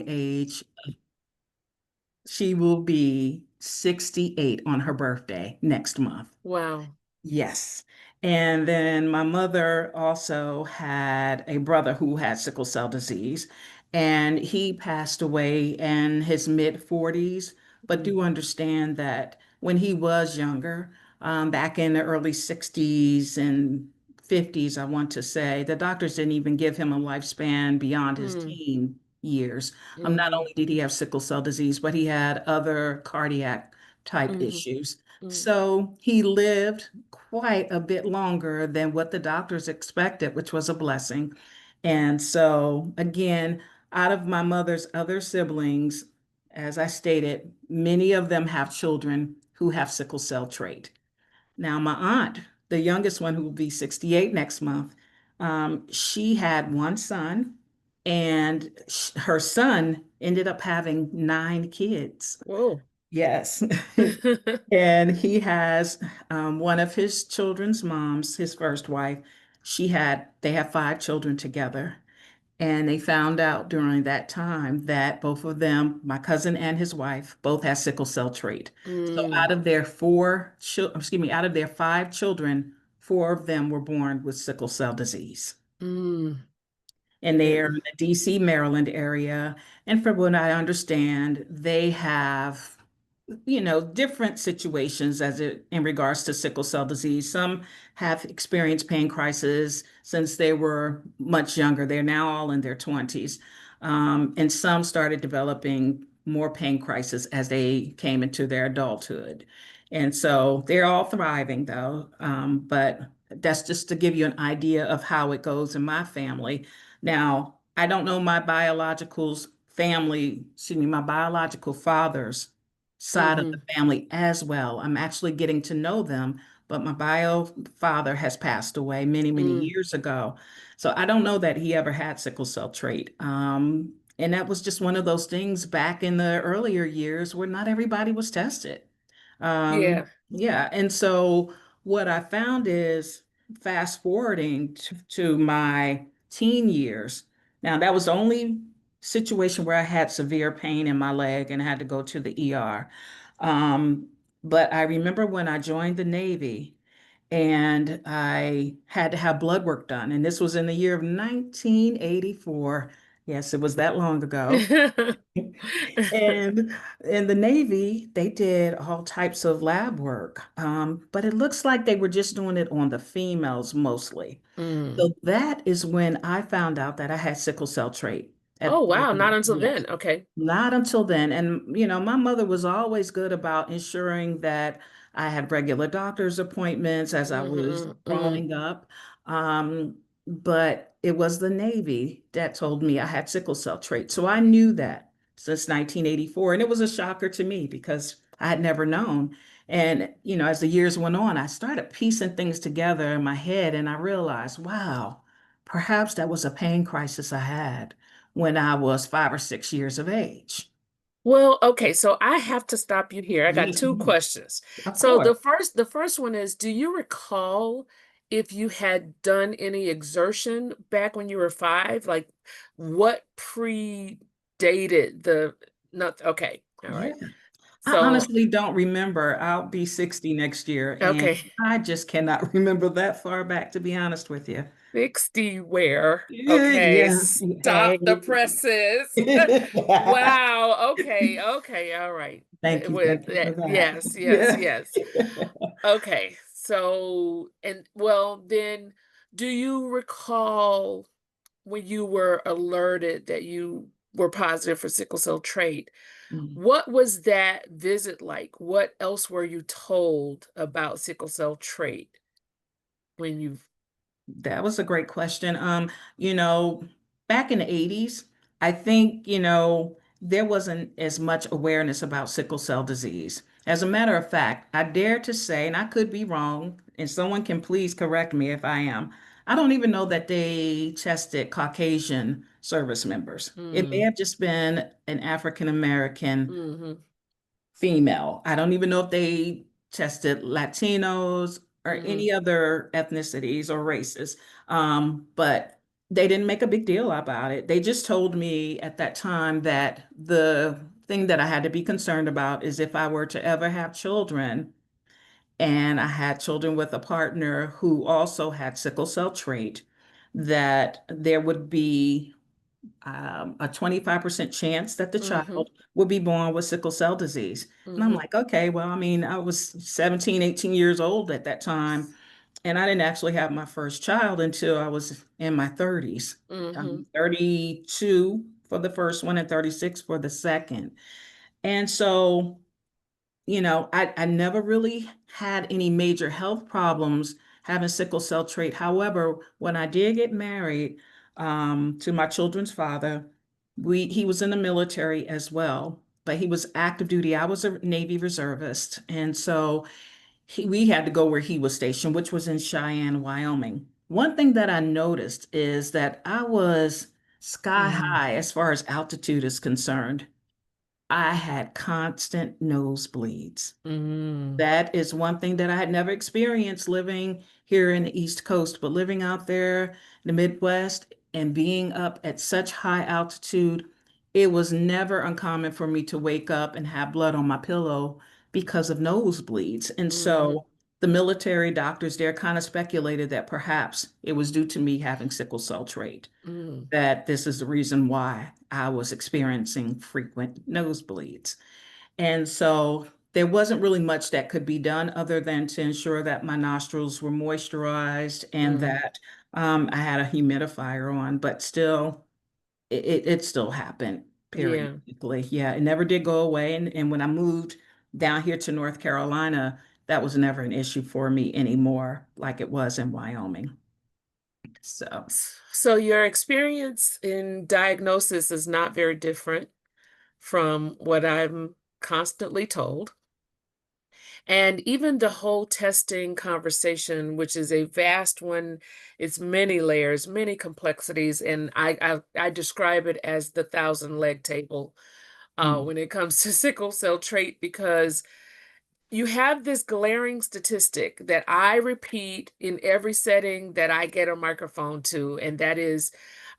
age. She will be 68 on her birthday next month. Wow. Yes. And then my mother also had a brother who had sickle cell disease, and he passed away in his mid 40s. But Mm, do understand that when he was younger, back in the early 60s and 50s, I want to say, the doctors didn't even give him a lifespan beyond his mm, teen years. Not mm, only did he have sickle cell disease, but he had other cardiac type mm, issues. mm, So he lived quite a bit longer than what the doctors expected, which was a blessing. And so, again, out of my mother's other siblings, as I stated, many of them have children who have sickle cell trait. Now, my aunt, the youngest one who will be 68 next month, she had one son, and her son ended up having 9 kids. Whoa. Yes. And he has one of his children's moms, his first wife. They have 5 children together. And they found out during that time that both of them, my cousin and his wife, both had sickle cell trait. So Mm, out of their 5 children, 4 of them were born with sickle cell disease. mm, And they are in and the DC, Maryland area. And from what I understand, they have different situations in regards to sickle cell disease. Some have experienced pain crisis since they were much younger. They're now all in their 20s. And some started developing more pain crisis as they came into their adulthood. And so they're all thriving though. But that's just to give you an idea of how it goes in my family. Now, I don't know my biological father's side of the hmm family as well. I'm actually getting to know them, but my bio father has passed away many, many mm, years ago. So I don't know that he ever had sickle cell trait. And that was just one of those things back in the earlier years where not everybody was tested. yeah. Yeah. And so what I found is fast forwarding to my teen years. Now, that was the only situation where I had severe pain in my leg and had to go to the ER. Um, but I remember when I joined the Navy and I had to have blood work done. And this was in the year of 1984. Yes, it was that long ago. And in the Navy, they did all types of lab work, but it looks like they were just doing it on the females mostly. Mm. So that is when I found out that I had sickle cell trait. Oh, wow. Not until Yes, then. Okay. not until then. And, my mother was always good about ensuring that I had regular doctor's appointments as I was Mm-hmm, mm, growing up. But it was the Navy that told me I had sickle cell trait. So I knew that since 1984. And it was a shocker to me because I had never known. And, as the years went on, I started piecing things together in my head and I realized, wow, perhaps that was a pain crisis I had when I was 5 or 6 years of age. Well, okay, so I have to stop you here. I got Yes, two ma'am. questions. Of So course. the first one is, do you recall if you had done any exertion back when you were 5? Like what predated the not okay. All Yeah. right. I So, honestly don't remember. I'll be 60 next year, and okay. I just cannot remember that far back, to be honest with you. 60 where? Yeah, Okay, yeah. stop Hey. the presses. Wow. Okay. Okay. All right. Thank you. With Thank you for that, that. yes, yes, Yeah. yes. Okay. So, and well, then, do you recall when you were alerted that you were positive for sickle cell trait? Mm. What was that visit like? What else were you told about sickle cell trait when you That was a great question. You know, back in the 80s, I think, there wasn't as much awareness about sickle cell disease. As a matter of fact, I dare to say, and I could be wrong, and someone can please correct me if I am, I don't even know that they tested Caucasian service members. It may Mm, have just been an African American mhm, female. I don't even know if they tested Latinos or mhm, any other ethnicities or races. But They didn't make a big deal about it. They just told me at that time that the thing that I had to be concerned about is if I were to ever have children, and I had children with a partner who also had sickle cell trait, that there would be a 25% chance that the Mm-hmm. child would be born with sickle cell disease. And I'm Mm-hmm. like, okay, well, I mean, I was 17, 18 years old at that time, and I didn't actually have my first child until I was in my 30s. Mm-hmm. 32 for the first one and 36 for the second. And so, I never really had any major health problems having sickle cell trait. However, when I did get married to my children's father, he was in the military as well, but he was active duty. I was a Navy reservist, and so we had to go where he was stationed, which was in Cheyenne, Wyoming. One thing that I noticed is that I was sky Mm-hmm. high as far as altitude is concerned. I had constant nosebleeds. Mm-hmm. That is one thing that I had never experienced living here in the East Coast, but living out there in the Midwest and being up at such high altitude, it was never uncommon for me to wake up and have blood on my pillow because of nosebleeds. And Mm-hmm. so the military doctors there kind of speculated that perhaps it was due to me having sickle cell trait, Mm-hmm. that this is the reason why I was experiencing frequent nosebleeds. And so there wasn't really much that could be done other than to ensure that my nostrils were moisturized and Mm-hmm. that I had a humidifier on, but still, it still happened Yeah. periodically. Yeah, it never did go away. And when I moved down here to North Carolina, that was never an issue for me anymore, like it was in Wyoming. So, So your experience in diagnosis is not very different from what I'm constantly told. And even the whole testing conversation, which is a vast one, it's many layers, many complexities, and I describe it as the thousand leg table mm, when it comes to sickle cell trait because you have this glaring statistic that I repeat in every setting that I get a microphone to, and that is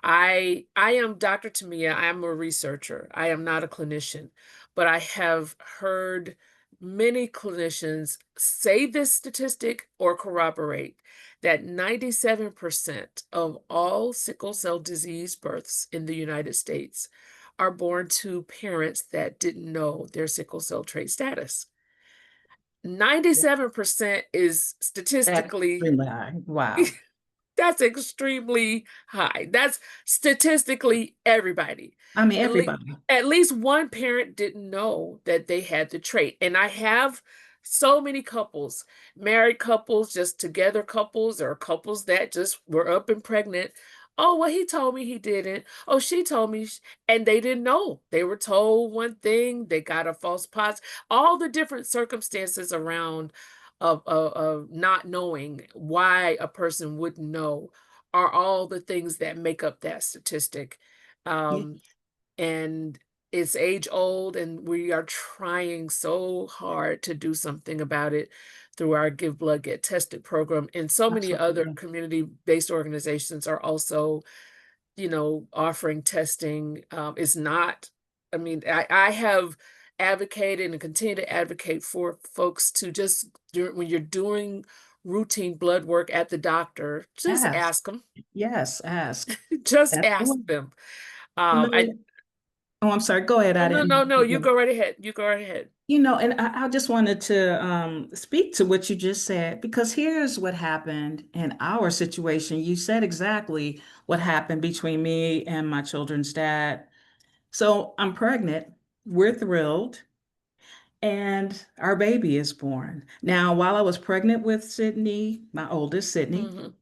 I am Dr. Tamia. I am a researcher. I am not a clinician, but I have heard many clinicians say this statistic or corroborate that 97% of all sickle cell disease births in the United States are born to parents that didn't know their sickle cell trait status. 97% is that's statistically extremely high. Wow. that's extremely high. That's statistically everybody. I mean, At least everybody. at least one parent didn't know that they had the trait. And I have so many couples, married couples, just together couples, or couples that just were up and pregnant. Oh, well, he told me he didn't. Oh, she told me, and they didn't know. They were told one thing, they got a false positive. All the different circumstances around of not knowing why a person wouldn't know are all the things that make up that statistic. Yeah. Um, and it's age old, and we are trying so hard to do something about it through our Give Blood, Get Tested program. And so many other Absolutely. community-based organizations are also offering testing. Is not, I mean, I have advocated and continue to advocate for folks to just, when you're doing routine blood work at the doctor, just Ask. ask them, Yes, ask. just ask Absolutely. them. You know, I oh, I'm sorry. Go ahead. Oh, I no, didn't no, mean no, to you interrupt. go right ahead. You go right ahead. And I just wanted to speak to what you just said because here's what happened in our situation. You said exactly what happened between me and my children's dad. So I'm pregnant. We're thrilled. And our baby is born. Now, while I was pregnant with Sydney, my oldest, Sydney, Mhm,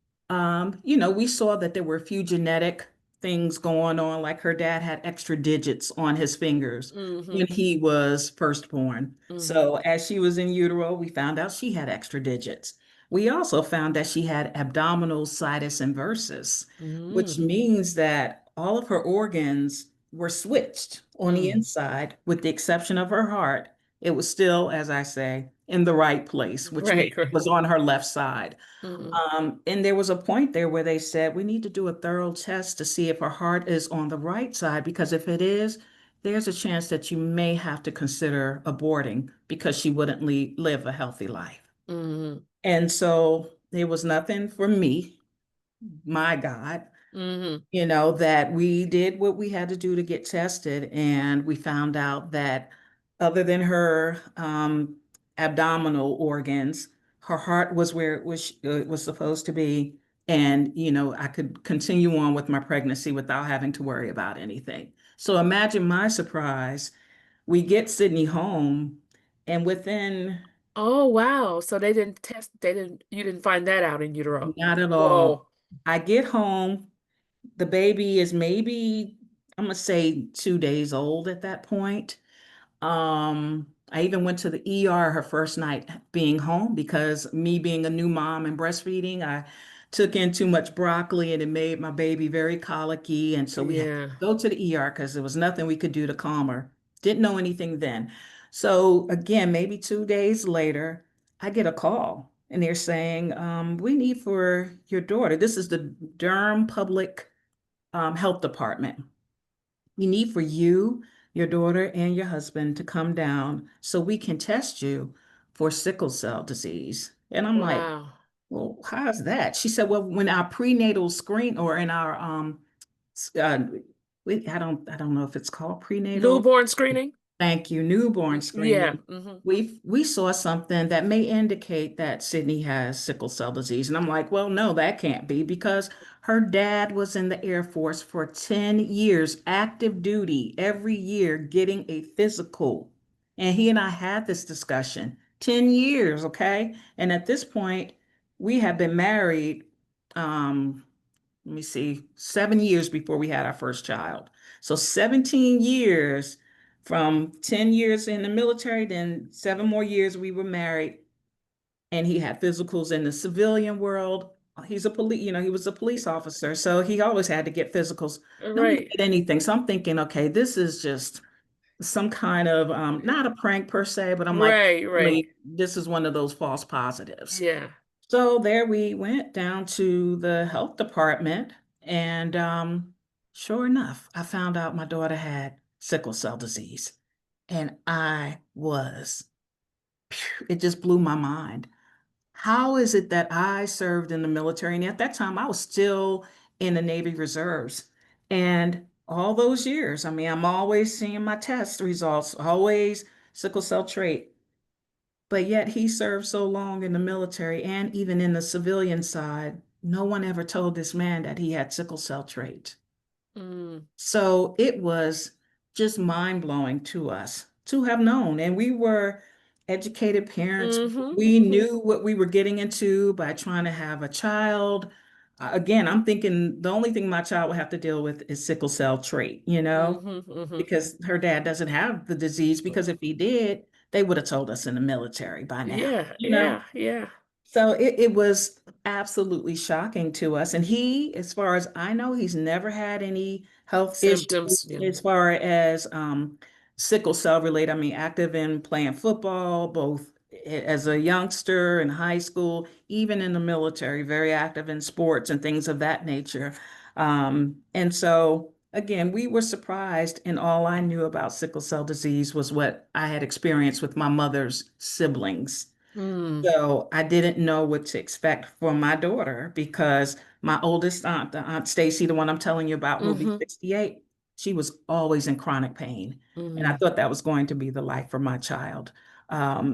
we saw that there were a few genetic things going on, like her dad had extra digits on his fingers when mhm, he was first born. mhm, So as she was in utero, we found out she had extra digits. We also found that she had abdominal situs inversus, which mm, means that all of her organs were switched on the mm, inside, with the exception of her heart. It was still, as I say, in the right place, which means Right, it right. was on her left side. Mhm. And there was a point there where they said, we need to do a thorough test to see if her heart is on the right side, because if it is, there's a chance that you may have to consider aborting because she wouldn't live a healthy life. Mhm. And so there was nothing for me, my God, Mhm. that we did what we had to do to get tested. And we found out that other than her abdominal organs, her heart was where it was supposed to be. And, I could continue on with my pregnancy without having to worry about anything. So imagine my surprise. We get Sydney home, and within Oh, wow. So you didn't find that out in utero. not at all, Whoa. I get home. The baby is maybe, I'm gonna say 2 days old at that point. I even went to the ER her first night being home because me being a new mom and breastfeeding, I took in too much broccoli and it made my baby very colicky. And so we had to Yeah. go to the ER because there was nothing we could do to calm her. Didn't know anything then. So again, maybe 2 days later, I get a call and they're saying, we need for your daughter. This is the Durham Public Health Department. We need for you, your daughter, and your husband to come down so we can test you for sickle cell disease. And I'm like, Wow. well, how's that? She said, well, when our prenatal screen or in our uh, I don't know if it's called prenatal. Newborn screening? Thank you. Newborn Yeah. screening. Hmm. We saw something that may indicate that Sydney has sickle cell disease. And I'm like, well, no, that can't be because her dad was in the Air Force for 10 years, active duty every year, getting a physical. And he and I had this discussion. 10 years, okay? And at this point, we had been married, um, let me see, 7 years before we had our first child. So 17 years, from 10 years in the military, then 7 more years we were married. And he had physicals in the civilian world. He's a police, he was a police officer. So he always had to get physicals. No one Right. did anything. So I'm thinking, okay, this is just some kind of, not a prank per se, but I'm like, Right, right. really, this is one of those false positives. Yeah. So there we went down to the health department, and sure enough, I found out my daughter had sickle cell disease. And it just blew my mind. How is it that I served in the military? And at that time, I was still in the Navy Reserves. And all those years, I mean, I'm always seeing my test results, always sickle cell trait. But yet he served so long in the military and even in the civilian side, no one ever told this man that he had sickle cell trait. Mm. So it was just mind blowing to us to have known. And we were educated parents. Hmm. We Hmm. knew what we were getting into by trying to have a child. Again, I'm thinking the only thing my child will have to deal with is sickle cell trait, Hmm. Hmm. because her dad doesn't have the disease, because if he did, they would have told us in the military by now, Yeah, yeah, yeah. so it was absolutely shocking to us. And he, as far as I know, he's never had any health issues Symptoms. Yeah. as far as sickle cell related. I mean, active in playing football, both as a youngster in high school, even in the military, very active in sports and things of that nature. And so, again, we were surprised, and all I knew about sickle cell disease was what I had experienced with my mother's siblings. Mm. So I didn't know what to expect for my daughter because my oldest aunt, the Aunt Stacy, the one I'm telling you about, who'll be Hmm. 68, she was always in chronic pain. And I Mm. thought that was going to be the life for my child.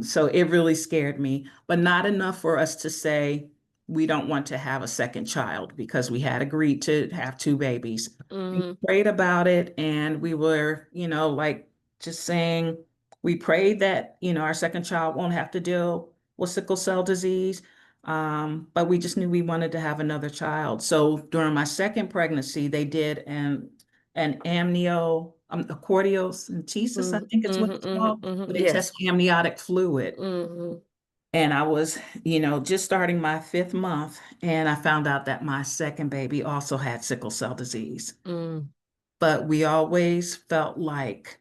So it really scared me, but not enough for us to say we don't want to have a second child because we had agreed to have two babies. We Mm. prayed about it and we were, like just saying, we prayed that, our second child won't have to deal with sickle cell disease. But we just knew we wanted to have another child. So during my second pregnancy, they did an amnio, a chordiocentesis, I Mm. think it's what Hmm. it's Hmm. called, Hmm. where they test Yes. amniotic fluid. Hmm. And I was, just starting my fifth month, and I found out that my second baby also had sickle cell disease. Mm. But we always felt like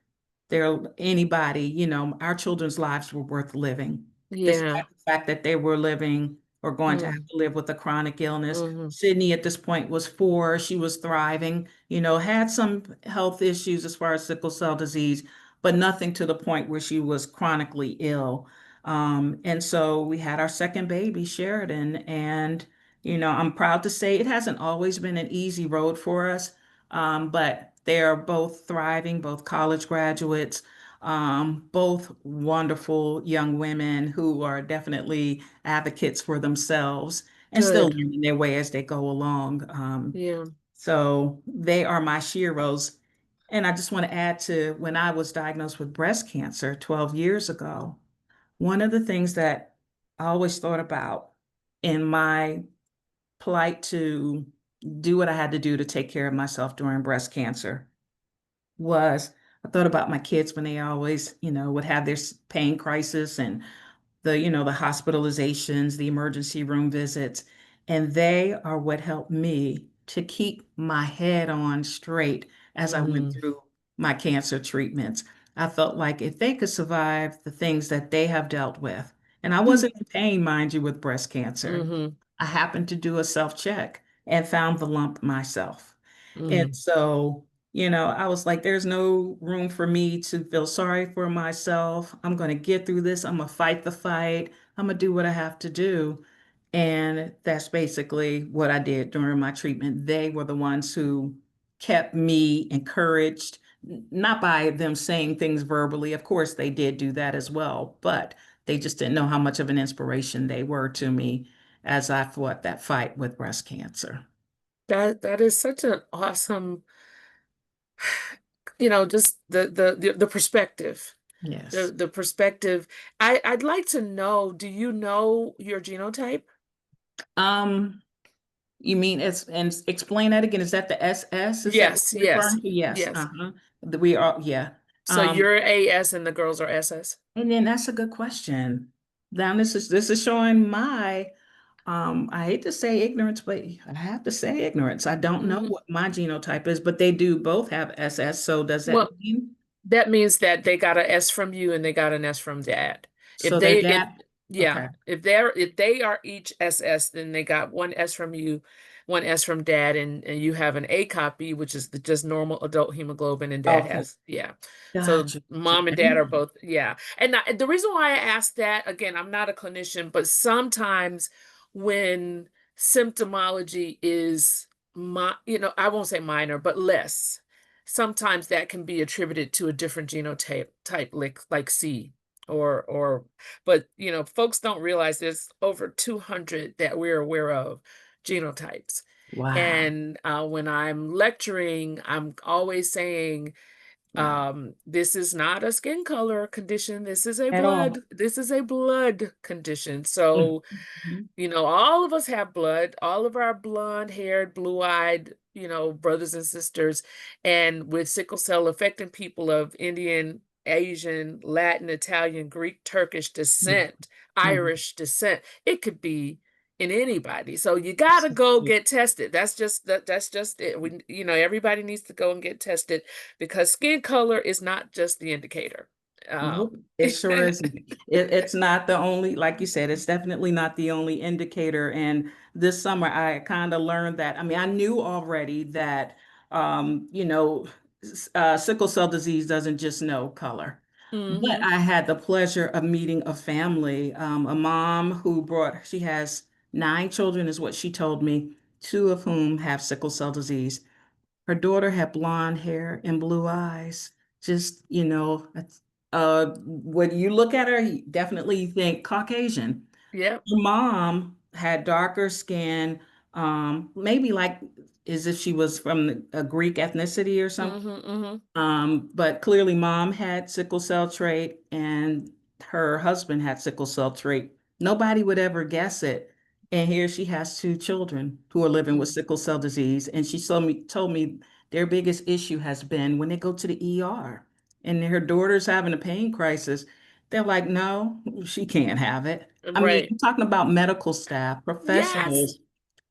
our children's lives were worth living. Yeah. despite the fact that they were living or going to have Mm. to live with a chronic illness. Hmm. Sydney at this point was 4. She was thriving, had some health issues as far as sickle cell disease, but nothing to the point where she was chronically ill. And so we had our second baby, Sheridan, and I'm proud to say it hasn't always been an easy road for us, but they are both thriving, both college graduates, both wonderful young women who are definitely advocates for themselves and still Good. learning their way as they go along. Yeah. So they are my sheroes. And I just want to add to when I was diagnosed with breast cancer 12 years ago, one of the things that I always thought about in my plight to do what I had to do to take care of myself during breast cancer was I thought about my kids when they always, would have their pain crisis and the hospitalizations, the emergency room visits, and they are what helped me to keep my head on straight as I went Hmm. through my cancer treatments. I felt like if they could survive the things that they have dealt with, and I wasn't in pain, mind you, with breast cancer. Hmm. I happened to do a self-check and found the lump myself. And Hmm. so, I was like, there's no room for me to feel sorry for myself. I'm going to get through this. I'm going to fight the fight. I'm going to do what I have to do. And that's basically what I did during my treatment. They were the ones who kept me encouraged, not by them saying things verbally. Of course, they did do that as well, but they just didn't know how much of an inspiration they were to me as I fought that fight with breast cancer. That is such an awesome, just the perspective. Yes. The perspective. I'd like to know, do you know your genotype? Um, you mean and explain that again. Is that the SS? Is that what Yes, you're yes, referring to? Yes. yes. Uh-huh. We are, yeah. So Um, you're AS and the girls are SS? and then that's a good question. Now this is showing my I hate to say ignorance, but I have to say ignorance. I don't know Hmm. what my genotype is, but they do both have SS. So does that Well, mean that means that they got an S from you and they got an S from dad. If so their they if dad? Yeah, Okay. if they are each SS, then they got one S from you, one S from dad, and you have an A copy, which is just normal adult hemoglobin, and dad Okay. has, yeah. So Gotcha. mom and dad Thank are you. both, yeah. And the reason why I ask that, again, I'm not a clinician, but sometimes when symptomology is I won't say minor, but less, sometimes that can be attributed to a different genotype type like C or but folks don't realize there's over 200 that we're aware of genotypes. Wow. And when I'm lecturing, I'm always saying, Wow. this is not a skin color condition, At all. this is a blood condition. Mm. So Mhm. all of us have blood, all of our blonde-haired, blue-eyed, brothers and sisters. And with sickle cell affecting people of Indian, Asian, Latin, Italian, Greek, Turkish Mm. descent, Mhm. Irish descent, it could be in anybody. So you got to go get tested. That's just it. Everybody needs to go and get tested because skin color is not just the indicator. Nope, Um, it sure isn't. It's not the only, like you said, it's definitely not the only indicator. And this summer, I kind of learned that. I mean, I knew already that, sickle cell disease doesn't just know color. But mhm. I had the pleasure of meeting a family, a mom who she has 9 children, is what she told me, 2 of whom have sickle cell disease. Her daughter had blonde hair and blue eyes. Just, when you look at her, you definitely think Caucasian. Yep. Her mom had darker skin, maybe like as if she was from a Greek ethnicity or something. Mhm. Mhm. But clearly, mom had sickle cell trait and her husband had sickle cell trait. Nobody would ever guess it. And here she has 2 children who are living with Mm. sickle cell disease. And she told me their biggest issue has been when they go to the ER and her daughter's having a pain crisis. They're like, no, she can't have it. I mean, Right. I'm talking about medical staff, Yes. professionals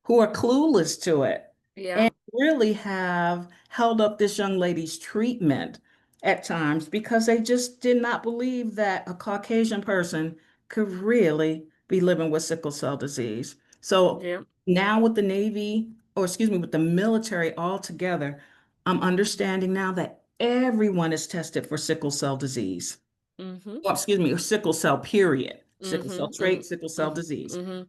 who are clueless to it Yeah. and really have held up this young lady's treatment at times because they just did not believe that a Caucasian person could really be living with sickle cell disease. So Yeah. now with the Navy, or excuse me, with the military all together, I'm understanding now that everyone is tested for sickle cell disease. Mm-hmm. Well, excuse me, or sickle cell, period. Sickle cell Mm-hmm. Mm-hmm. trait, sickle cell disease. Mm-hmm.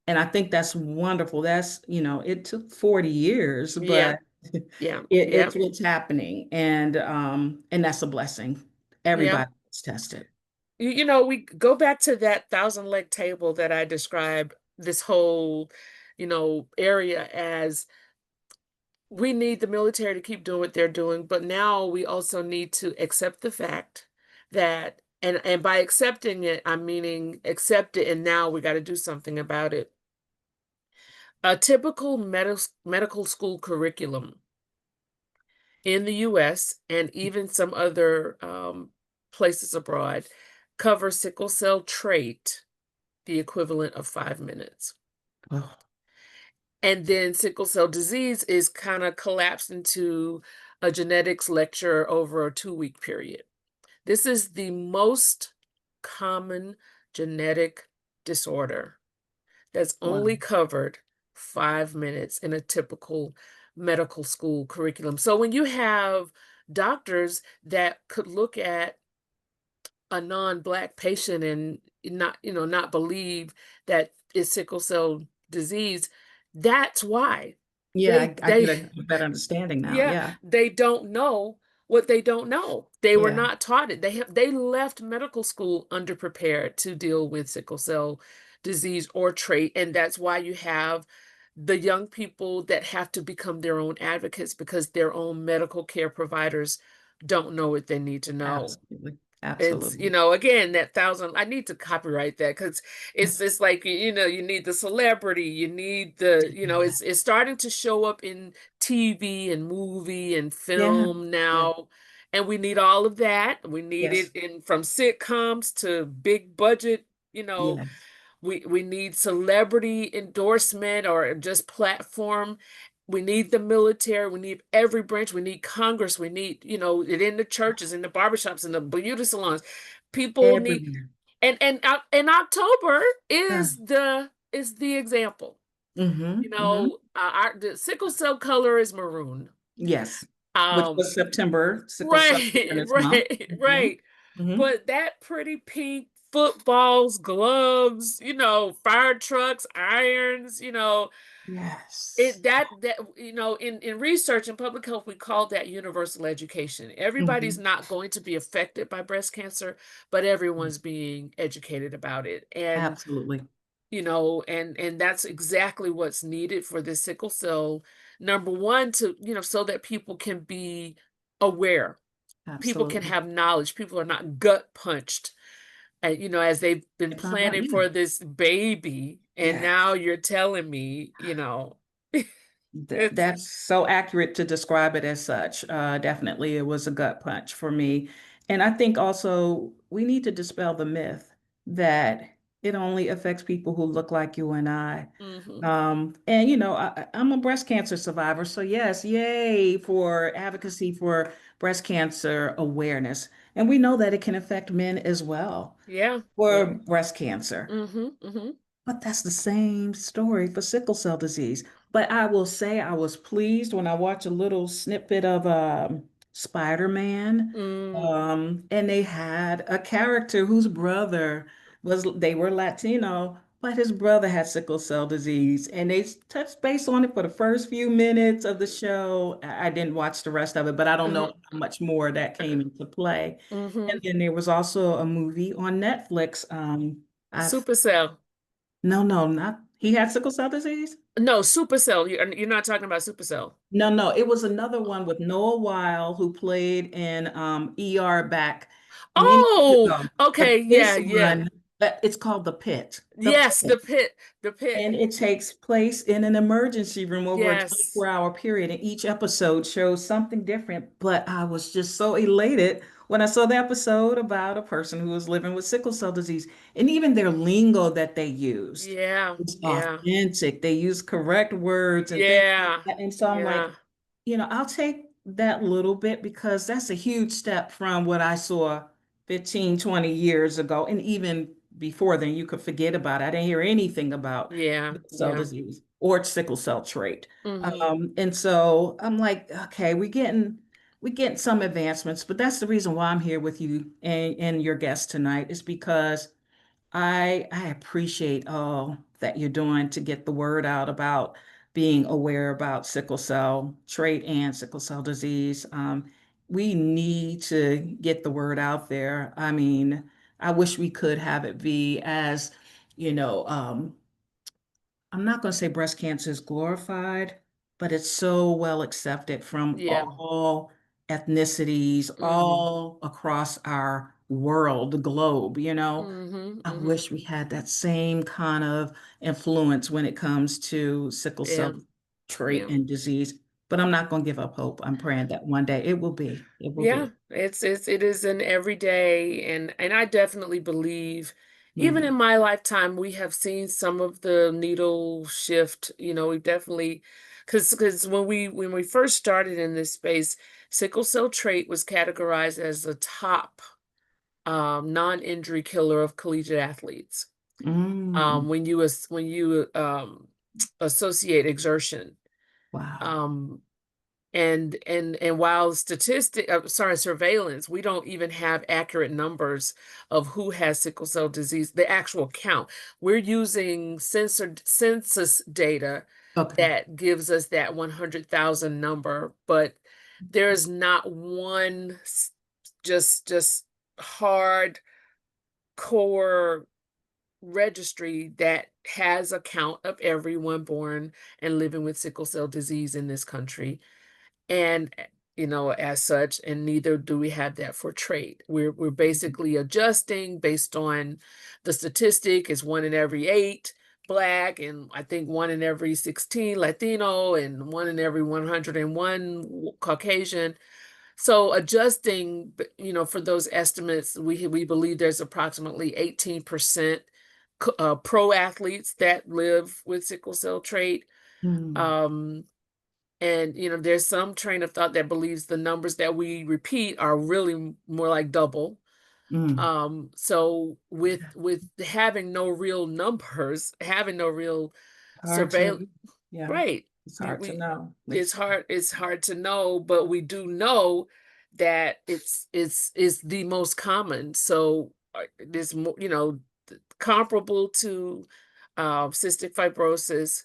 And I think that's wonderful. That's, it took 40 years, Yeah. but Yeah. Yeah. it's what's happening. And that's a blessing. Yeah. Everybody gets tested. We go back to that thousand leg table that I described this whole, area as we need the military to keep doing what they're doing, but now we also need to accept the fact that, and by accepting it, I'm meaning accept it, and now we got to do something about it. A typical medical school curriculum in the US and even some other places abroad cover sickle cell trait the equivalent of 5 minutes. Oh, And then sickle cell disease is kind of collapsed into a genetics lecture over a 2-week period. This is the most common genetic disorder that's wow. only covered 5 minutes in a typical medical school curriculum. So when you have doctors that could look at a non-black patient and not believe that it's sickle cell disease, that's why Yeah, I they get a better understanding now. yeah, Yeah. they don't know what they don't know. They were Yeah. not taught it. They left medical school underprepared to deal with sickle cell disease or trait, and that's why you have the young people that have to become their own advocates because their own medical care providers don't know what they need to know. Absolutely. It's, Absolutely. again, that thousand, I need to copyright that because it's like, you need the celebrity, you need it's starting to show up in TV and movie and Yeah. film Yeah. now. And we need all of that. We need Yes. it in from sitcoms to big budget, you know, Yes. we need celebrity endorsement or just platform. We need the military. We need every branch. We need Congress. We need, it in the churches, in the barbershops, in the beauty salons. People need, Everywhere. and October Yeah. is the example. Mm-hmm. Mm-hmm. The sickle cell color is maroon. Yes. Which Um, was September, sickle cell right, awareness month. right, Mm-hmm. right. Mm-hmm. But that pretty pink footballs, gloves, fire trucks, irons, Yes. it that in research and public health we call that universal education. Everybody's Mm-hmm. not going to be affected by breast cancer, but everyone's being educated about it. And Absolutely. and that's exactly what's needed for this sickle cell. Number one, to so that people can be aware, people can Absolutely. have knowledge, people are not gut punched, as they've been I found out, planning yeah. for this baby, and now Yes. you're telling me, it's That's so accurate to describe it as such. Definitely, it was a gut punch for me. And I think also we need to dispel the myth that it only affects people who look like you and I. hmm And I'm a breast cancer survivor, so yes, yay for advocacy for breast cancer awareness. And we know that it can affect men as well yeah, for yeah. breast cancer. Hmm. But that's the same story for sickle cell disease. But I will say I was pleased when I watched a little snippet of Spider-Man. Mm, And they had a character whose brother they were Latino, but his brother had sickle cell disease. And they touched base on it for the first few minutes of the show. I didn't watch the rest of it, but I don't know hmm how much more that came into play. And hmm then there was also a movie on Netflix. I've Supercell. no, no, not he had sickle cell disease? No, Supercell. You're not talking about Supercell. No, no, it was another one with Noah Weil who played in ER back many years Oh, ago. okay. But Yeah, this yeah. one, it's called The Pit. The Yes, Pit. the pit. The pit. And it takes place in an emergency room over a Yes. 24-hour period. And each episode shows something different. But I was just so elated when I saw the episode about a person who was living with sickle cell disease. And even their lingo that they used Yeah. was Yeah. authentic. They used correct words and things like Yeah. that. And so I'm like, Yeah. I'll take that little bit because that's a huge step from what I saw 15, 20 years ago, and even before then, you could forget about it. I didn't hear anything about Yeah, sickle cell yeah. disease or sickle cell trait. Mhm. And so I'm like, okay, we getting some advancements, but that's the reason why I'm here with you and your guest tonight is because I appreciate all that you're doing to get the word out about being aware about sickle cell trait and sickle cell disease. We need to get the word out there. I mean, I wish we could have it be as, you know, I'm not going to say breast cancer is glorified, but it's so well accepted from Yeah. all ethnicities, Mhm. all across our world, the globe, you know. Mhm, I mhm. wish we had that same kind of influence when it comes to sickle Yeah, cell trait yeah. and disease, but I'm not going to give up hope. I'm praying that one day it will be. It will Yeah, be. it is an everyday, and I definitely believe even Mm. in my lifetime we have seen some of the needle shift. We've definitely because when we first started in this space, sickle cell trait was categorized as the top non-injury killer of collegiate athletes. Mm. When you associate exertion. Wow. Um, and while surveillance, we don't even have accurate numbers of who has sickle cell disease, the actual count. We're using census data Okay. that gives us that 100,000 number, but there's not one just hard core registry that has a count of everyone born and living with sickle cell disease in this country. And, as such, and neither do we have that for trade. We're basically adjusting based on the statistic is 1 in every 8 Black, and I think 1 in every 16 Latino, and 1 in every 101 Caucasian. So adjusting, for those estimates, we believe there's approximately 18% pro athletes that live with sickle cell trait. Mm. Um, and, there's some train of thought that believes the numbers that we repeat are really more like double. Mm. So with having no real numbers, having no real Hard surveil to, yeah, right. it's We, hard to we know. it's hard to know, but we do know that it's the most common. So there's more, comparable to cystic fibrosis,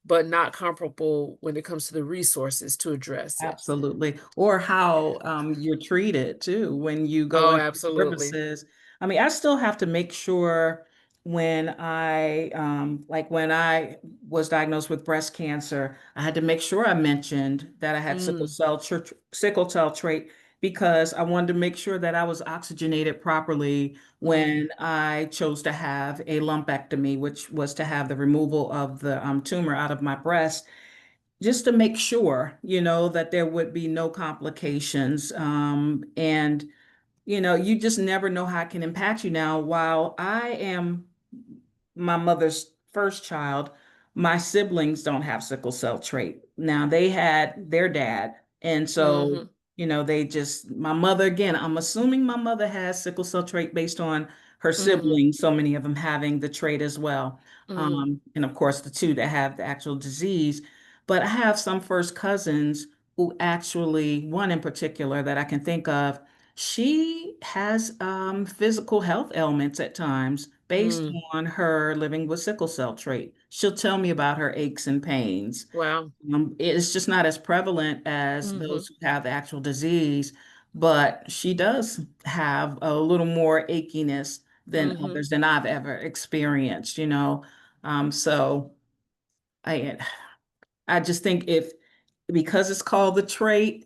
but not comparable when it comes to the resources to address it. Absolutely. Or how you're treated too when you go Oh, into absolutely. services. I mean, I still have to make sure when like when I was diagnosed with breast cancer, I had to make sure I mentioned that I had Mm, sickle cell trait because I wanted to make sure that I was oxygenated properly mm, when I chose to have a lumpectomy, which was to have the removal of the tumor out of my breast just to make sure, that there would be no complications. And, you just never know how it can impact you. Now, while I am my mother's first child, my siblings don't have sickle cell trait. Now, they had their dad. And so, mhm, my mother, again, I'm assuming my mother has sickle cell trait based on her mhm, siblings, so many of them having the trait as well. mhm, And of course, the two that have the actual disease. But I have some first cousins who actually, one in particular that I can think of, she has physical health ailments at times based mm. on her living with sickle cell trait. She'll tell me about her aches and pains. Wow. It's just not as prevalent as Mhm, those who have the actual disease, but she does have a little more achiness than mhm. others than I've ever experienced. So I I just think if because it's called the trait,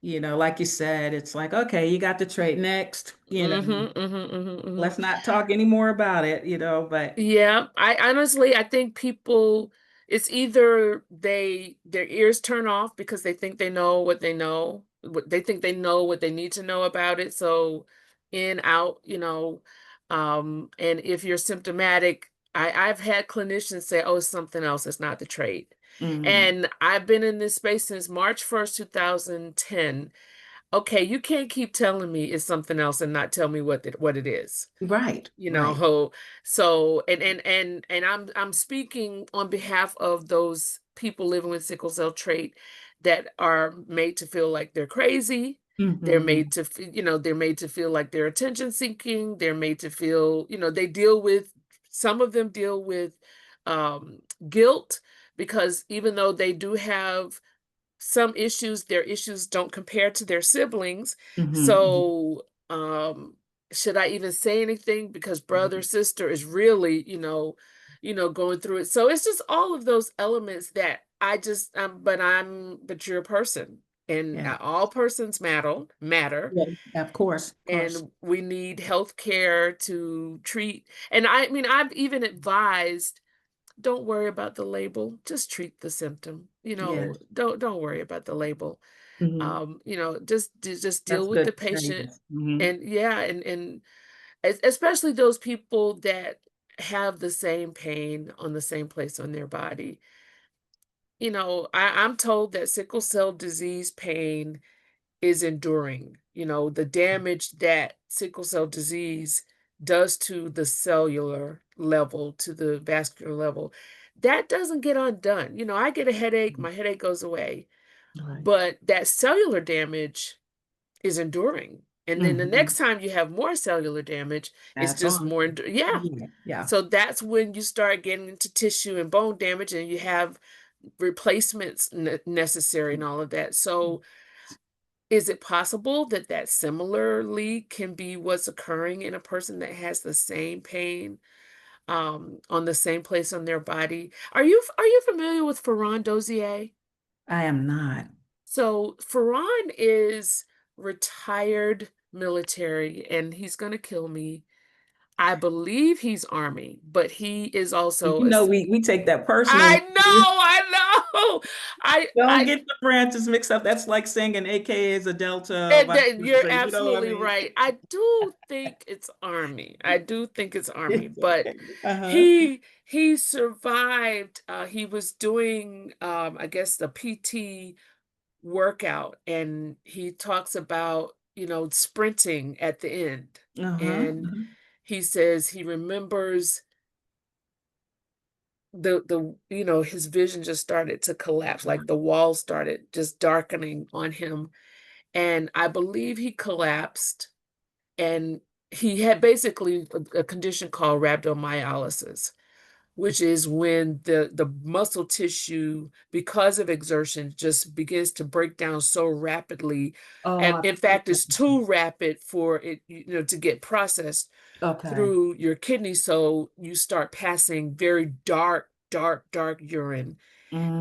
like you said, it's like, okay, you got the trait next, Mhm, mhm, mhm, mhm. let's not talk anymore about it, but Yeah, I think people, it's either their ears turn off because they think they know what they know, they think they know what they need to know about it. So in, out, and if you're symptomatic, I've had clinicians say, oh, it's something else, it's not the trait. mm, And I've been in this space since March 1st, 2010. okay, you can't keep telling me it's something else and not tell me what it is. Right, You know, right. so and I'm speaking on behalf of those people living with sickle cell trait that are made to feel like they're crazy. They're Hmm. made to they're made to feel like they're attention seeking. They're made to feel, they deal with, some of them deal with um guilt, because even though they do have some issues, their issues don't compare to their siblings. Hmm. So, should I even say anything, because brother, Hmm. sister is really, going through it. So it's just all of those elements that I just, but you're a person, and Yeah. all persons matter, Yeah, of course, of course. and we need health care to treat. And I mean, I've even advised, don't worry about the label, just treat the symptom. Yeah. Don't worry about the label. Hmm. Just That's deal with good the to say. patient. Yes. Hmm. And yeah, and especially those people that have the same pain on the same place on their body. I'm told that sickle cell disease pain is enduring. The damage that sickle cell disease does to the cellular level, to the vascular level, that doesn't get undone. I get a headache, my headache goes away, Right. but that cellular damage is enduring. And then the Hmm. next time you have more cellular damage, it's That's just on. more, yeah. Yeah. Yeah. So that's when you start getting into tissue and bone damage, and you have replacements necessary and all of that. So is it possible that that similarly can be what's occurring in a person that has the same pain on the same place on their body? Are you familiar with Ferran Dozier? I am not. So Ferran is retired military, and he's going to kill me. I believe he's Army, but he is also You know, we take that personally. I know. Don't I get the branches mixed up. That's like saying an AK is a Delta, or And vice that you're versa. You know what I absolutely mean? right. I do think it's Army. I do think it's Army, It's but okay. Uh-huh. he survived. He was doing I guess the PT workout, and he talks about, sprinting at the end. Uh-huh. And he says he remembers his vision just started to collapse, like the walls started just darkening on him. And I believe he collapsed, and he had basically a condition called rhabdomyolysis, which is when the muscle tissue, because of exertion, just begins to break down so rapidly, Oh, and I in see. fact it's too rapid for it, to get processed Okay. through your kidney. So you start passing very dark urine,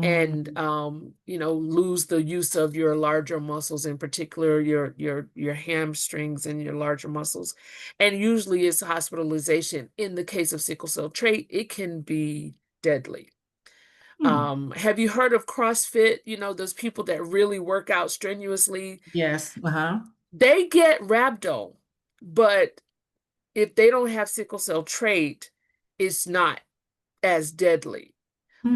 and Mm, lose the use of your larger muscles, in particular your hamstrings and your larger muscles. And usually it's hospitalization. In the case of sickle cell trait, it can be deadly. hmm. Have you heard of CrossFit? Those people that really work out strenuously, Yes. Uh-huh. they get rhabdo, but if they don't have sickle cell trait, it's not as deadly.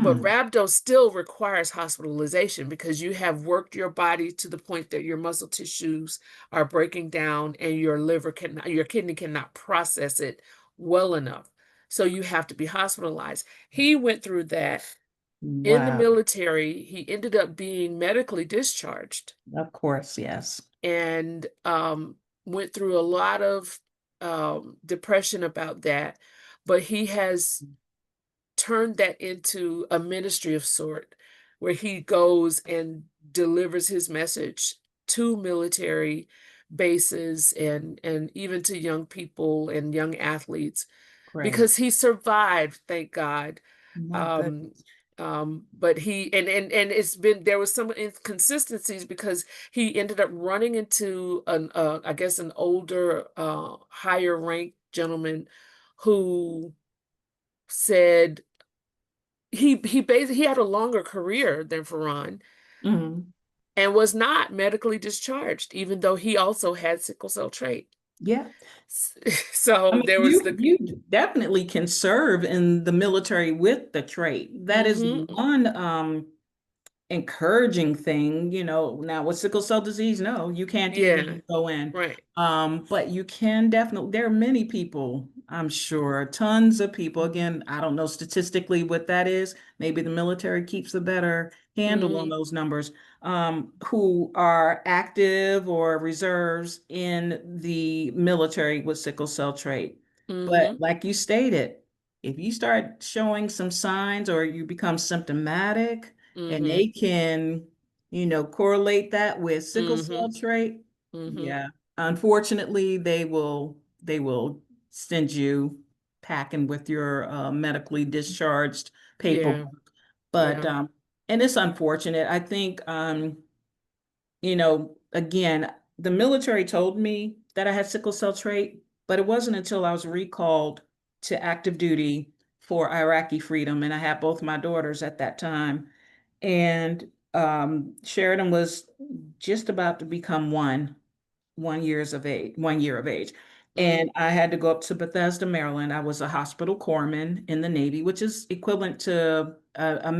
But Hmm. rhabdo still requires hospitalization, because you have worked your body to the point that your muscle tissues are breaking down, and your kidney cannot process it well enough. So you have to be hospitalized. He went through that in the Wow. military. He ended up being medically discharged, Of course, yes. and went through a lot of depression about that. But he has turned that into a ministry of sort, where he goes and delivers his message to military bases, and even to young people and young athletes, Great. because he survived, thank God. My um goodness. but he and it's been, there was some inconsistencies, because he ended up running into an I guess an older, higher ranked gentleman, who said he basically, he had a longer career than Ferran, Hmm. and was not medically discharged, even though he also had sickle cell trait. Yeah. I So mean, there was you the you definitely can serve in the military with the trait. That is hmm one encouraging thing, now with sickle cell disease, no, you can't Yeah, even go in. right. But you can definitely, there are many people, I'm sure, tons of people. Again, I don't know statistically what that is. Maybe the military keeps a better handle on Mm-hmm. those numbers, who are active or reserves in the military with sickle cell trait. But Mm-hmm. like you stated, if you start showing some signs or you become symptomatic, and Mm-hmm. they can, correlate that with sickle Mm-hmm. cell trait, Mm-hmm. yeah, unfortunately, they will send you packing with your medically discharged Yeah. paperwork. But Yeah. and it's unfortunate. I think again, the military told me that I had sickle cell trait, but it wasn't until I was recalled to active duty for Iraqi freedom, and I had both my daughters at that time. And Sheridan was just about to become 1 year of age. Mm-hmm. And I had to go up to Bethesda, Maryland. I was a hospital corpsman in the Navy, which is equivalent to a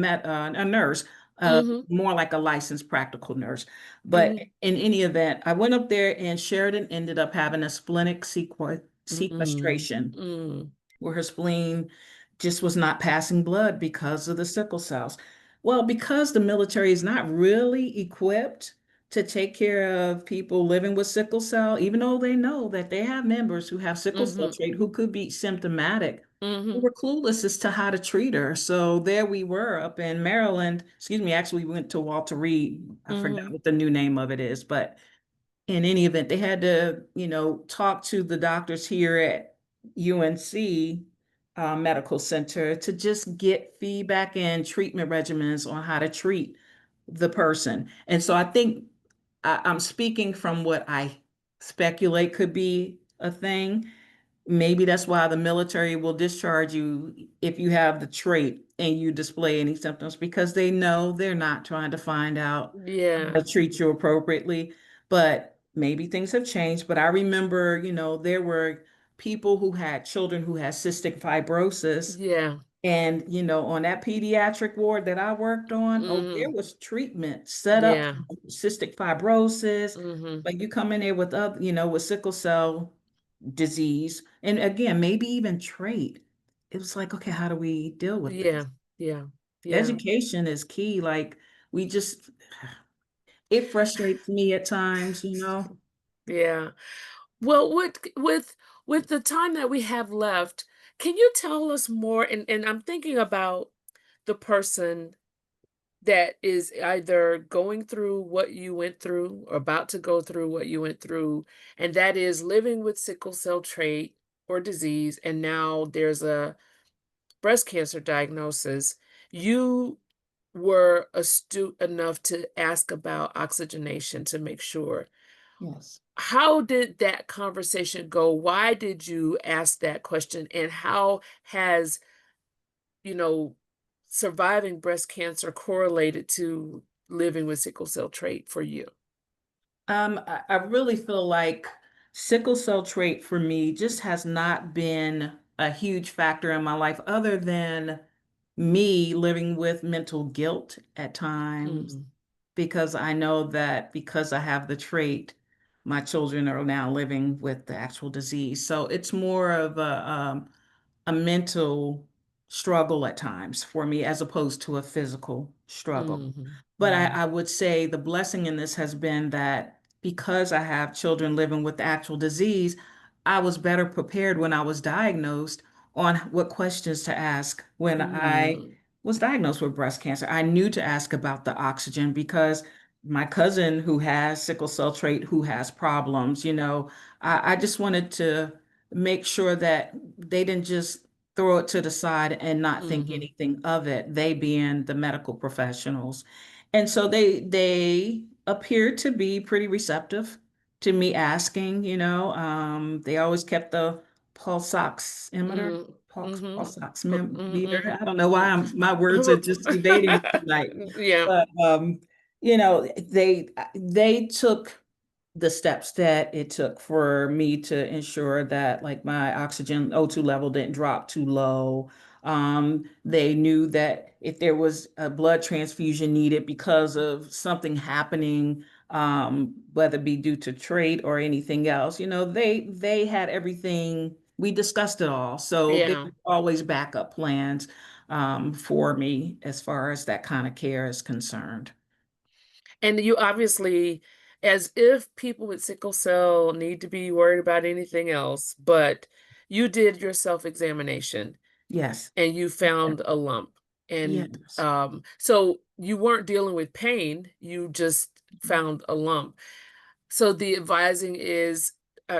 nurse, Mm-hmm. more like a licensed practical nurse. But Mm-hmm. in any event, I went up there and Sheridan ended up having a splenic sequestration Mm-hmm. where her spleen just was not passing blood because of the sickle cells. Well, because the military is not really equipped to take care of people living with sickle cell, even though they know that they have members who have sickle cell Mm-hmm. trait who could be symptomatic, we Mm-hmm. were clueless as to how to treat her. So there we were up in Maryland. Excuse me, actually, we went to Walter Reed. I forgot Mm-hmm. what the new name of it is, but in any event, they had to, talk to the doctors here at UNC Medical Center to just get feedback and treatment regimens on how to treat the person. And so I think I'm speaking from what I speculate could be a thing. Maybe that's why the military will discharge you if you have the trait and you display any symptoms because they know they're not trying to find out how Yeah. to treat you appropriately. But maybe things have changed. But I remember, there were people who had children who had cystic fibrosis. Yeah. And, on that pediatric ward that I worked on, oh, there Mm-hmm. was treatment set up Yeah. for cystic fibrosis. Mm-hmm. But you come in there with other, with sickle cell disease, and again, maybe even trait. It was like, okay, how do we deal with Yeah. this? Yeah. Yeah. Education is key. Like we just, it frustrates me at times. Yeah. Well, with the time that we have left, can you tell us more? And I'm thinking about the person that is either going through what you went through or about to go through what you went through, and that is living with sickle cell trait or disease, and now there's a breast cancer diagnosis. You were astute enough to ask about oxygenation to make sure. Yes. How did that conversation go? Why did you ask that question? And how has, you know, surviving breast cancer correlated to living with sickle cell trait for you? I really feel like sickle cell trait for me just has not been a huge factor in my life, other than me living with mental guilt at times, Mm, because I know that because I have the trait, my children are now living with the actual disease. So it's more of a mental struggle at times for me as opposed to a physical struggle. mhm, But mhm, I would say the blessing in this has been that because I have children living with the actual disease, I was better prepared when I was diagnosed on what questions to ask when I mm, was diagnosed with breast cancer. I knew to ask about the oxygen because my cousin who has sickle cell trait, who has problems, I just wanted to make sure that they didn't just throw it to the side and not think mhm, anything of it, they being the medical professionals. And so they appeared to be pretty receptive to me asking, they always kept the pulse oximeter, mhm, mhm, meter. mhm, I don't know why mhm. my words are just evading me tonight. Yeah. But they took the steps that it took for me to ensure that like my oxygen O2 level didn't drop too low. They knew that if there was a blood transfusion needed because of something happening, whether it be due to trait or anything else, they had everything. We discussed it all. So there Yeah. were always backup plans for me as far as that kind of care is concerned. And you obviously, as if people with sickle cell need to be worried about anything else, but you did your self-examination Yes. and you found a lump. And Yes. so you weren't dealing with pain, you just found a lump. So the advising is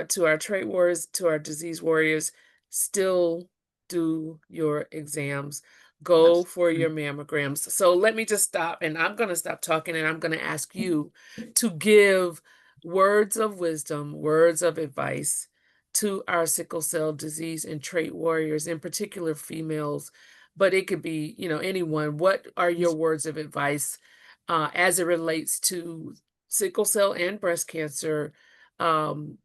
to our trade warriors, to our disease warriors, still do your exams, go for Absolutely. your mammograms. So let me just stop and I'm going to stop talking and I'm going to ask you to give words of wisdom, words of advice to our sickle cell disease and trait warriors, in particular females, but it could be, anyone. What are your words of advice as it relates to sickle cell and breast cancer? Um,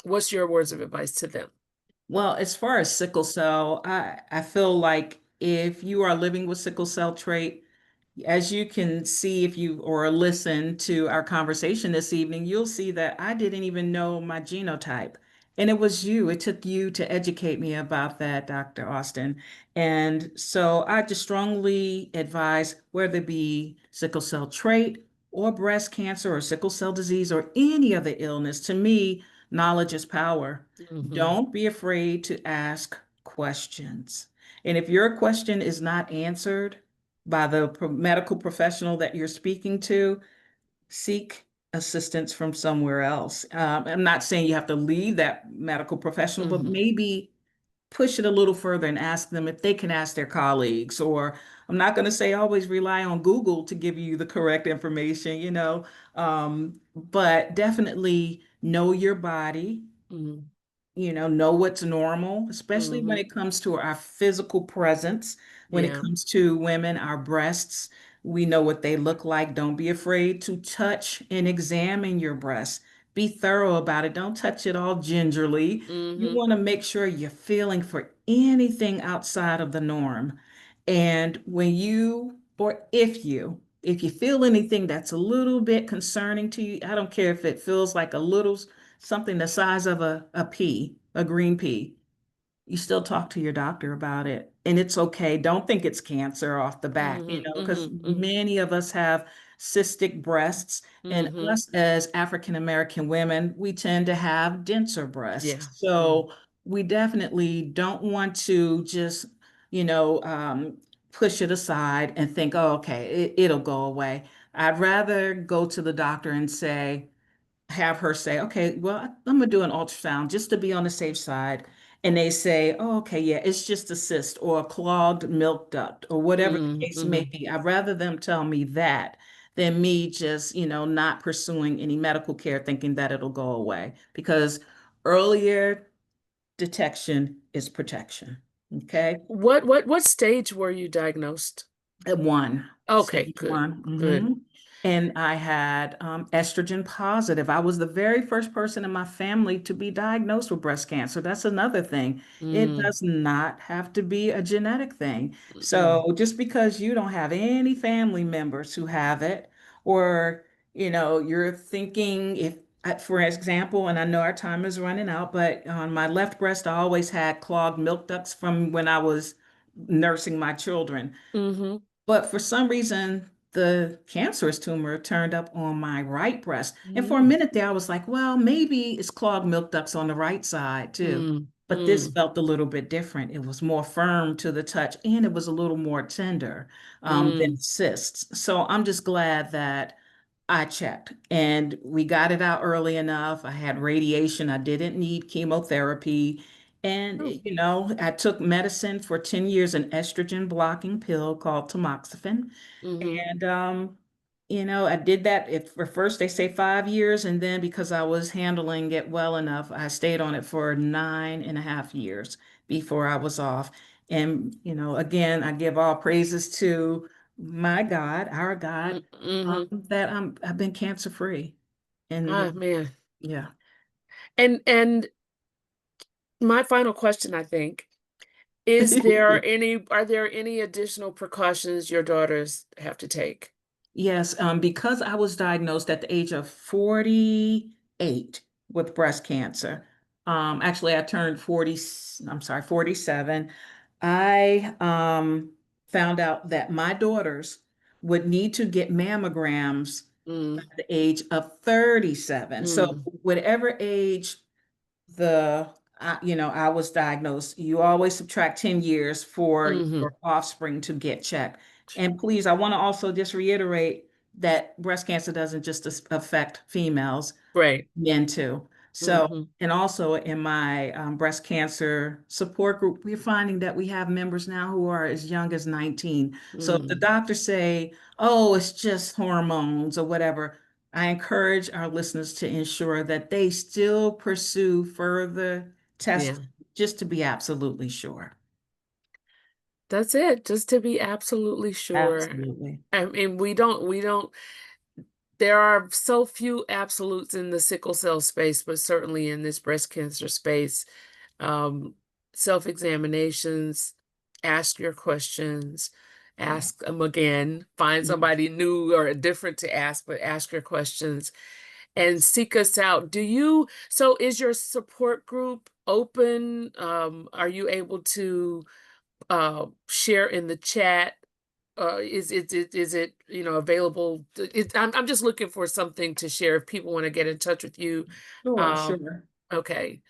what's your words of advice to them? Well, as far as sickle cell, I feel like if you are living with sickle cell trait, as you can see if you or listen to our conversation this evening, you'll see that I didn't even know my genotype. And it was you. It took you to educate me about that, Dr. Austin. And so I just strongly advise whether it be sickle cell trait or breast cancer or sickle cell disease or any other illness, to me, knowledge is power. Hmm. Don't be afraid to ask questions. And if your question is not answered by the medical professional that you're speaking to, seek assistance from somewhere else. I'm not saying you have to leave that medical professional, but Hmm. maybe push it a little further and ask them if they can ask their colleagues. Or I'm not going to say always rely on Google to give you the correct information, but definitely know your body, Hmm. know what's normal, especially when Hmm. it comes to our physical presence. When it Yeah. comes to women, our breasts, we know what they look like. Don't be afraid to touch and examine your breasts. Be thorough about it. Don't touch it all gingerly. You Hmm. want to make sure you're feeling for anything outside of the norm. And when you, or if you feel anything that's a little bit concerning to you, I don't care if it feels like a little something the size of a pea, a green pea, you still talk to your doctor about it. And it's okay. Don't think it's cancer off the bat, Hmm. because Hmm. Hmm. many of us have cystic breasts. And Hmm. us as African American women, we tend to have denser Yeah. breasts. Mm. So we definitely don't want to just, you know, um, push it aside and think, oh, okay, it'll go away. I'd rather go to the doctor and say, have her say, okay, well, I'm gonna do an ultrasound just to be on the safe side. And they say, oh, okay, yeah, it's just a cyst or a clogged milk duct or whatever the Mm. case may Hmm. be. I'd rather them tell me that than me just, not pursuing any medical care thinking that it'll go away. Because earlier detection is protection. Okay. What stage were you diagnosed? At one, Okay, stage good. one. Good. And I had estrogen positive. I was the very first person in my family to be diagnosed with breast cancer. That's another thing. It Mm. does not have to be a genetic thing. Mm. So just because you don't have any family members who have it, or you're thinking if, for example, and I know our time is running out, but on my left breast, I always had clogged milk ducts from when I was nursing my children. Hmm. But for some reason, the cancerous tumor turned up on my right breast. And for a Mm. minute there, I was like, well, maybe it's clogged milk ducts on the right side too. Mm. But this Mm. felt a little bit different. It was more firm to the touch and it was a little more tender than Mm. cysts. So I'm just glad that I checked and we got it out early enough. I had radiation. I didn't need chemotherapy. And, Oh. I took medicine for 10 years, an estrogen blocking pill called tamoxifen. Hmm. And, I did that if for first they say 5 years. And then because I was handling it well enough, I stayed on it for 9.5 years before I was off. And, again, I give all praises to my God, our God, Hmm. that I've been cancer free. And Ah, man. yeah. And my final question, I think, are there any additional precautions your daughters have to take? Yes, because I was diagnosed at the age of 48 with breast cancer. Actually, I turned 40, I'm sorry, 47. I found out that my daughters would need to get mammograms Mm, at the age of 37. So, mm, whatever age I was diagnosed, you always subtract 10 years for hmm. your offspring to get checked. And please, I want to also just reiterate that breast cancer doesn't just affect females, Right. men too. So, Hmm. and also in my breast cancer support group, we're finding that we have members now who are as young as 19. So if the Mm, doctors say, oh, it's just hormones or whatever, I encourage our listeners to ensure that they still pursue further yeah. tests just to be absolutely sure. That's it. Just to be absolutely sure. Absolutely. I mean, we don't, there are so few absolutes in the sickle cell space, but certainly in this breast cancer space. um, Self-examinations, ask your questions, Yeah, ask them again, find yes, somebody new or different to ask, but ask your questions and seek us out. So is your support group open? Are you able to share in the chat? Is it available? I'm just looking for something to share if people want to get in touch with you. sure, Um, sure. okay,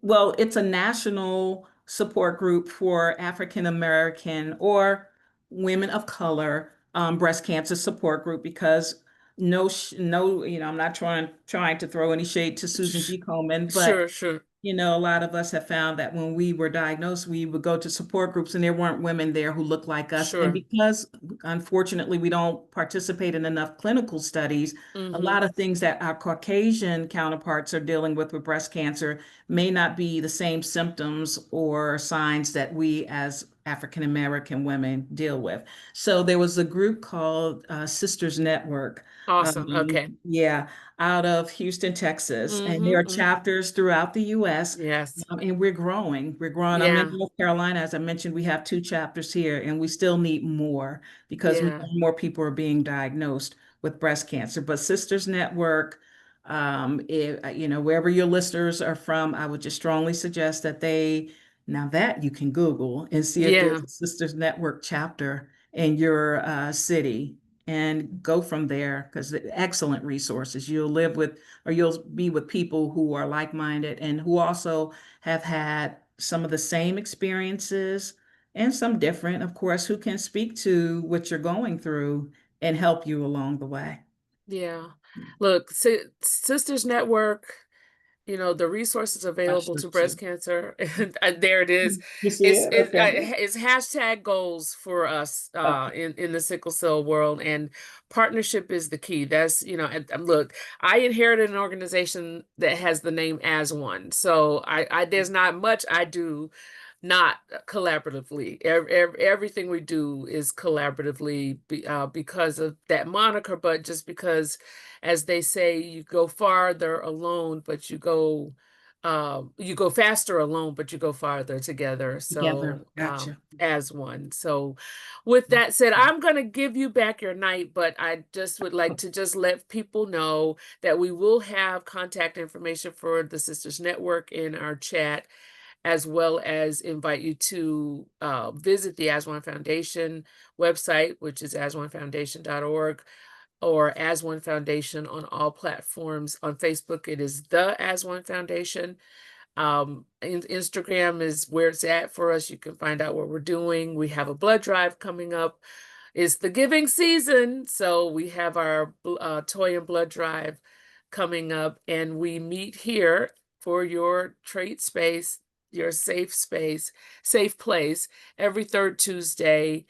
Well, it's a national support group for African American or women of color breast cancer support group because no, I'm not trying to throw any shade to Susan Sh- G. Komen, but sure, sure. a lot of us have found that when we were diagnosed, we would go to support groups and there weren't women there who looked like us. And Sure. because unfortunately we don't participate in enough clinical studies, a Mhm. lot of things that our Caucasian counterparts are dealing with breast cancer may not be the same symptoms or signs that we as African American women deal with. So there was a group called Sisters Network. Awesome. Okay. Yeah, out of Houston, Texas, and there Mhm. are Mhm. chapters throughout the U.S. Yes. And we're growing. We're growing. I'm in Yeah. North Carolina, as I mentioned. We have two chapters here, and we still need more because more Yeah. and more people are being diagnosed with breast cancer. But Sisters Network, wherever your listeners are from, I would just strongly suggest that now that you can Google and see if there's Yeah. a Sisters Network chapter in your city and go from there because excellent resources. You'll be with people who are like-minded and who also have had some of the same experiences and some different, of course, who can speak to what you're going through and help you along the way. Yeah. Look, Sisters Network, the resources I available sure to breast do. cancer, and there it is. You see it? Okay. It's hashtag goals for us Okay. in the sickle cell world, and partnership is the key. That's, look, I inherited an organization that has the name As One, so I there's not much I do not collaboratively. Everything we do is collaboratively because of that moniker, but just because, as they say, you go farther alone, but you go faster alone, but you go farther together. Together. So, Gotcha. as one. So, with that said, I'm going to give you back your night, but I just would like to just let people know that we will have contact information for the Sisters Network in our chat, as well as invite you to visit the As One Foundation website, which is asonefoundation.org, or As One Foundation on all platforms. On Facebook, it is the As One Foundation. Instagram is where it's at for us. You can find out what we're doing. We have a blood drive coming up. It's the giving season, so we have our toy and blood drive coming up, and we meet here for your trait space, your safe place, every third Tuesday.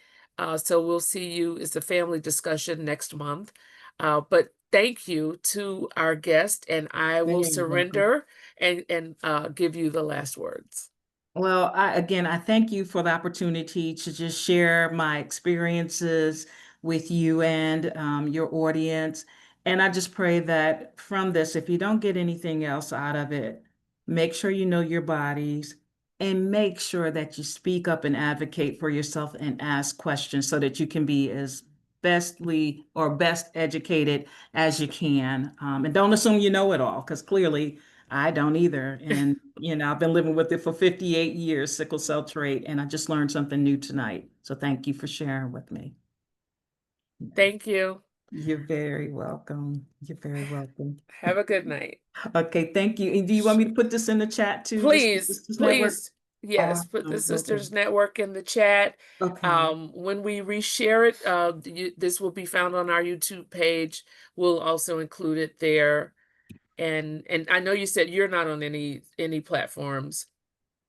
So we'll see you. It's a family discussion next month. But thank you to our guest, and I will Very welcome. surrender and give you the last words. Well, I thank you for the opportunity to just share my experiences with you and your audience. And I just pray that from this, if you don't get anything else out of it, make sure you know your bodies and make sure that you speak up and advocate for yourself and ask questions so that you can be as bestly or best educated as you can. And don't assume you know it all, because clearly I don't either. And, I've been living with it for 58 years, sickle cell trait, and I just learned something new tonight. So thank you for sharing with me. Thank you. You're very welcome. You're very welcome. Have a good night. Okay, thank you. And do you want me to put this in the chat too, this Please, this network? please, yes, put the Awesome. Okay. Sisters Network in the chat. Okay. When we reshare it, this will be found on our YouTube page. We'll also include it there. And I know you said you're not on any platforms.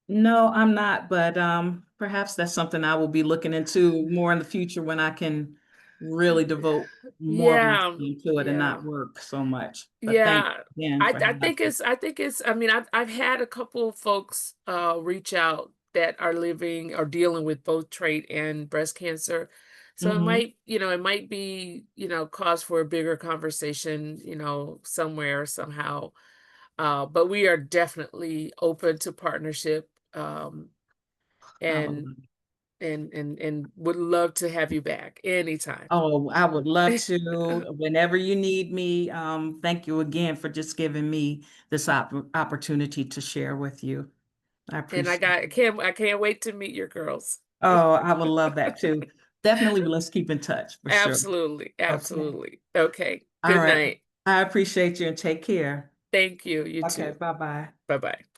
No, I'm not, but perhaps that's something I will be looking into more in the future when I can really devote more of my Yeah, time to it and yeah. not work so much. But thank Yeah, you again I for I having think me. it's I mean I've had a couple of folks reach out that are living or dealing with both trait and breast cancer. So it Hmm. might, it might be, cause for a bigger conversation, somewhere somehow. But we are definitely open to partnership, I would and love it. and would love to have you back anytime. Oh, I would love to whenever you need me. Thank you again for just giving me this opportunity to share with you. I And appreciate it. I can't wait to meet your girls. Oh, I would love that too. Definitely, let's keep in touch for sure. Absolutely, Okay. absolutely. Okay, All good right. night. I appreciate you and take care. Thank you, you Okay, too. bye-bye. Bye-bye.